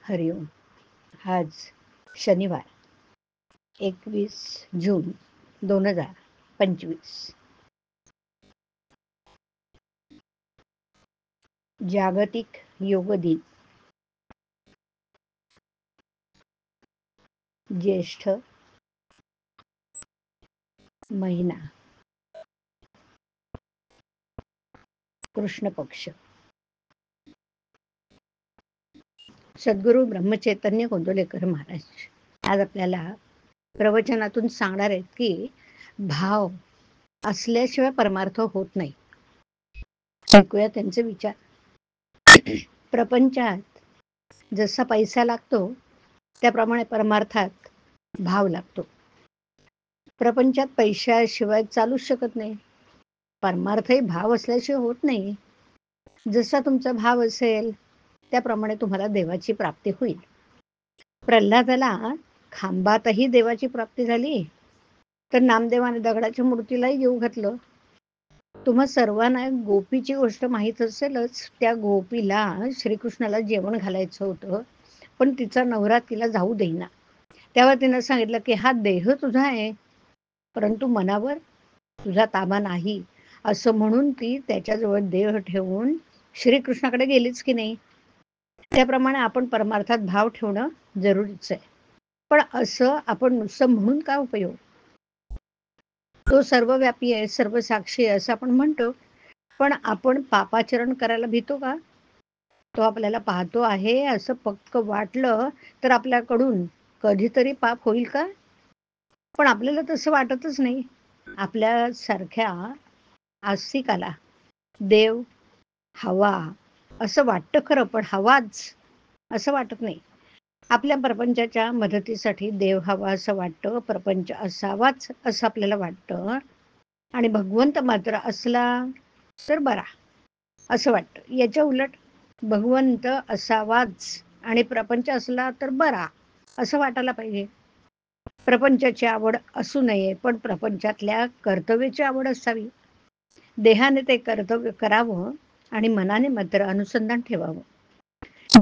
हरिओम. आज शनिवार 21 जून 2025. जागतिक योग दिन. ज्येष्ठ महिना, कृष्ण पक्ष. सद्गुरू ब्रह्मचैतन्य गोंदवलेकर महाराज आज आपल्याला प्रवचनातून सांगणार आहेत की भाव असल्याशिवाय परमार्थ होत नाही. ऐकूया त्यांचे विचार. प्रपंचात जसा पैसा लागतो त्याप्रमाणे परमार्थात भाव लागतो. प्रपंचात पैशाशिवाय चालूच शकत नाही. परमार्थही भाव असल्याशिवाय होत नाही. जसा तुमचा भाव असेल त्याप्रमाणे तुम्हाला देवाची प्राप्ती होईल. प्रल्हादाला खांबातही देवाची प्राप्ती झाली तर नामदेवाने दगडाच्या मूर्तीलाही येऊ घातलं. तुम्हा सर्वांना गोपीची गोष्ट माहीत असेलच. त्या गोपीला श्रीकृष्णाला जेवण घालायचं होतं, पण तिचा नवरा तिला जाऊ देईना. तेव्हा तिनं सांगितलं की हा देह तुझा आहे, परंतु मनावर तुझा ताबा नाही, असं म्हणून ती त्याच्याजवळ देह ठेवून श्रीकृष्णाकडे गेलीच की नाही. त्याप्रमाणे आपण परमार्थात भाव ठेवणं जरुरीच आहे. पण असं आपण नुसतं म्हणून काय उपयोग? तो सर्वव्यापी आहे, सर्वसाक्षी आहे असं आपण म्हणतो, पण आपण पापाचरण करायला भीतो का? तो आपल्याला पाहतो आहे असं पक्क वाटलं तर आपल्याकडून कधीतरी पाप होईल का? पण आपल्याला तसं वाटतच नाही. आपल्यासारख्या आस्तिकाला देव हवा असं वाटतं खरं, पण हवाच असं वाटत नाही. आपल्या प्रपंचाच्या मदतीसाठी देव हवा असं वाटतं, प्रपंच असावाच असं आपल्याला वाटतं, आणि भगवंत मात्र असला तर बरा असं वाटतं. याच्या उलट भगवंत असावाच आणि प्रपंच असला तर बरा असं वाटायला पाहिजे. प्रपंचाची आवड असू नये, पण प्रपंचातल्या कर्तव्याची आवड असावी. देहाने ते कर्तव्य करावं आणि मनाने मात्र अनुसंधान ठेवावं.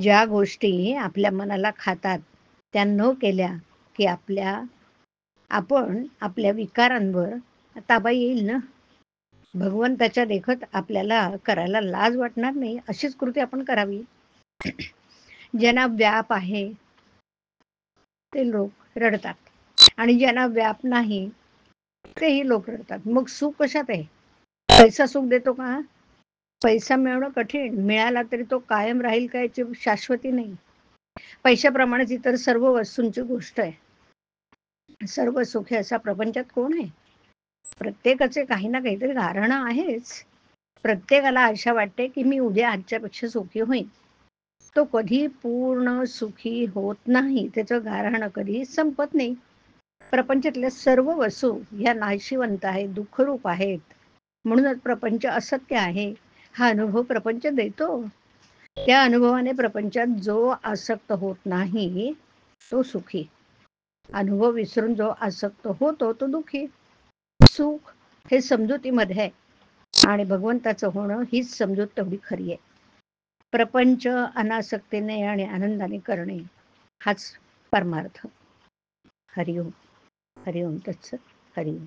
ज्या गोष्टी आपल्या मनाला खातात त्या न केल्या की आपण आपल्या विकारांवर ताबा येईल ना. भगवंताच्या देखत आपल्याला करायला लाज वाटणार नाही अशीच कृती आपण करावी. ज्यांना व्याप आहे ते लोक रडतात आणि ज्यांना व्याप नाही तेही लोक रडतात. मग सुख कशात आहे? पैसा सुख देतो का? पैसा मिळवणं कठीण, मिळाला तरी तो कायम राहील का याची शाश्वती नाही. पैशाप्रमाणेच इतर सर्व वस्तूंची गोष्ट आहे. सर्व सुखे असा प्रपंचात कोण आहे? प्रत्येकाचे काही ना काहीतरी गाऱ्हाणं आहेच. प्रत्येकाला आशा वाटते की मी उद्या आजच्यापेक्षा सुखी होईन. तो कधी पूर्ण सुखी होत नाही, त्याचं गाऱ्हाणं कधी संपत नाही. प्रपंचातल्या सर्व वस्तू ह्या नाशिवंत आहेत, दुःखरूप आहेत. म्हणूनच प्रपंच असत्य आहे हा अनुभव प्रपंच देतो. त्या अनुभवाने प्रपंचात जो आसक्त होत नाही तो सुखी. अनुभव विसरून जो आसक्त होतो तो दुःखी. सुख हे समजुतीमध्ये आहे आणि भगवंताचं होणं हीच समजूत तेवढी खरी आहे. प्रपंच अनासक्तीने आणि आनंदाने करणे हाच परमार्थ. हरिओम. हरिओम तत्सत. हरिओम.